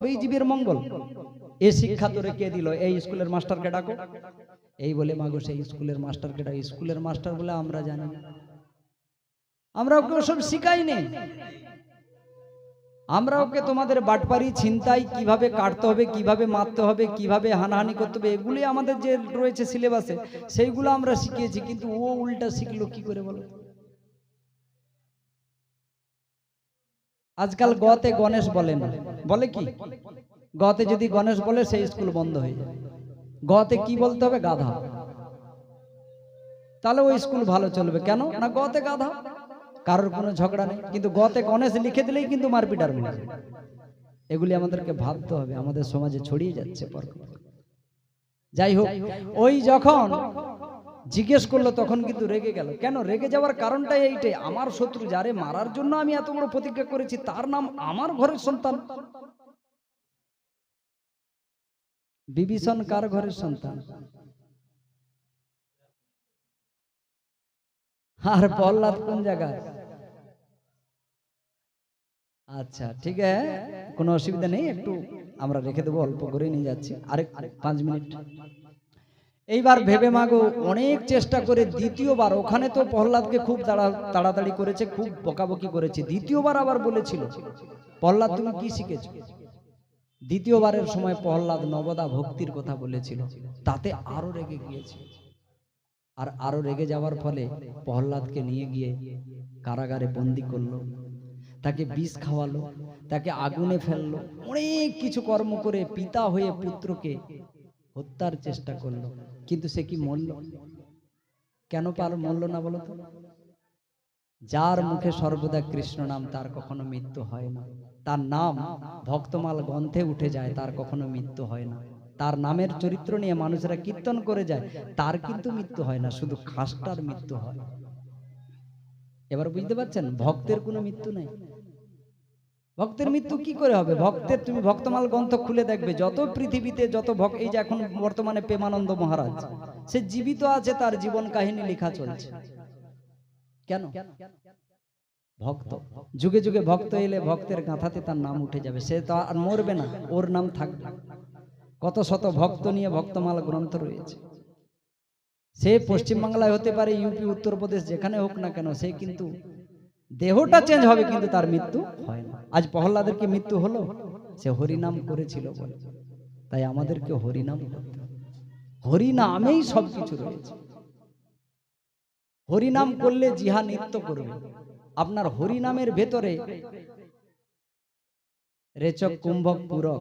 এই জীবের মঙ্গল। এ শিক্ষা তোরে কে দিল? এই স্কুলের মাস্টারকে ডাকো। এই বলে মাগো সেই স্কুলের মাস্টারকে ডাকো। স্কুলের মাস্টার বলে আমরা জানি না, আমরা ওকে ওসব শিখাইনি। আমরা ওকে তোমাদের বাটপারি ছিনতাই কিভাবে কাটতে হবে, কিভাবে মারতে হবে, কিভাবে হানাহানি করতে হবে, এগুলি আমাদের যে রয়েছে সিলেবাসে সেইগুলো আমরা শিখিয়েছি। কিন্তু ও উল্টা শিখলো কি করে বলো? আজকাল গতে গণেশ বলে না, বলে কি? গতে যদি গণেশ বলে সেই স্কুল বন্ধ হয়ে যাবে। গতে কি বলতে হবে? গাধা। তাহলে ওই স্কুল ভালো চলবে। কেন না? গতে গাধা, কারোর কোনো ঝগড়া নেই। কিন্তু গতে গণেশ লিখে দিলেই কিন্তু মারপিট আর মিলে। এগুলি আমাদেরকে ভাবতে হবে, আমাদের সমাজে ছড়িয়ে যাচ্ছে পর। যাই হোক, ওই যখন জিজ্ঞেস করলো তখন কিন্তু রেগে গেল। কেন রেগে যাওয়ার কারণটাই এইটাই, আমার শত্রু যারে মারার জন্য আমি এত বড় প্রতিজ্ঞা করেছি তার নাম আমার ঘরের সন্তান। বিভীষণ কার ঘরের সন্তান? আর প্রহ্লাদ কোন জায়গায়? আচ্ছা ঠিক আছে, কোনো অসুবিধা নেই, একটু আমরা রেখে দেবো, অল্প করে নিয়ে যাচ্ছি, আরেক 5 মিনিট। এইবার ভেবে মাগো অনেক চেষ্টা করে দ্বিতীয়বার, ওখানে তো প্রহ্লাদকে খুব তাড়াতাড়ি করেছে, খুব বকাবকি করেছে। দ্বিতীয়বার আবার বলেছিল, প্রহ্লাদ তুমি কি শিখেছো? দ্বিতীয়বারের সময় প্রহ্লাদ নবদা ভক্তির কথা বলেছিল, তাতে আরো রেগে গিয়েছে। আর আরো রেগে যাওয়ার ফলে প্রহ্লাদকে নিয়ে গিয়ে কারাগারে বন্দি করলো, তাকে বিষ খাওয়ালো, তাকে আগুনে ফেললো, অনেক কিছু কর্ম করে পিতা হয়ে পুত্রকে হত্যার চেষ্টা করলো। কিন্তু সে কি মরল? কেন মরল না বলো তো? যার মুখে সর্বদা কৃষ্ণ নাম তার কখনো মৃত্যু হয় না। তার নাম ভক্তমাল গ্রন্থে উঠে যায়, তার কখনো মৃত্যু হয় না। তার নামের চরিত্র নিয়ে মানুষেরা কীর্তন করে যায়, তার কিন্তু মৃত্যু হয় না, শুধু খাসটার মৃত্যু হয়। এবার বুঝতে পারছেন, ভক্তের কোনো মৃত্যু নেই। ভক্তের মৃত্যু কি করে হবে? ভক্তের, তুমি ভক্তমাল গ্রন্থ খুলে দেখবে, যত পৃথিবীতে যত ভক্ত, এই যে এখন বর্তমানে প্রেমানন্দ মহারাজ, সে জীবিত আছে, তার জীবন কাহিনী লেখা চলছে। কেন? ভক্ত। যুগে যুগে ভক্ত এলে ভক্তের গাঁথাতে তার নাম উঠে যাবে, সে তো আর মরবে না, ওর নাম থাকবে। কত শত ভক্ত নিয়ে ভক্তমাল গ্রন্থ রয়েছে। সে পশ্চিমবাংলায় হতে পারে, ইউপি, উত্তরপ্রদেশ, যেখানে হোক না কেন, সে কিন্তু দেহটা চেঞ্জ হবে কিন্তু তার মৃত্যু হয় না। আজ প্রহ্লাদের কি মৃত্যু হলো? সে হরিনাম করেছিল বলে। তাই আমাদেরকে হরিনাম করতে হবে। হরিনামেই সবকিছু রয়েছে। হরিনাম করলে জিহা নৃত্য করবে। আপনার হরিনামের ভেতরে রেচক কুম্ভক পুরক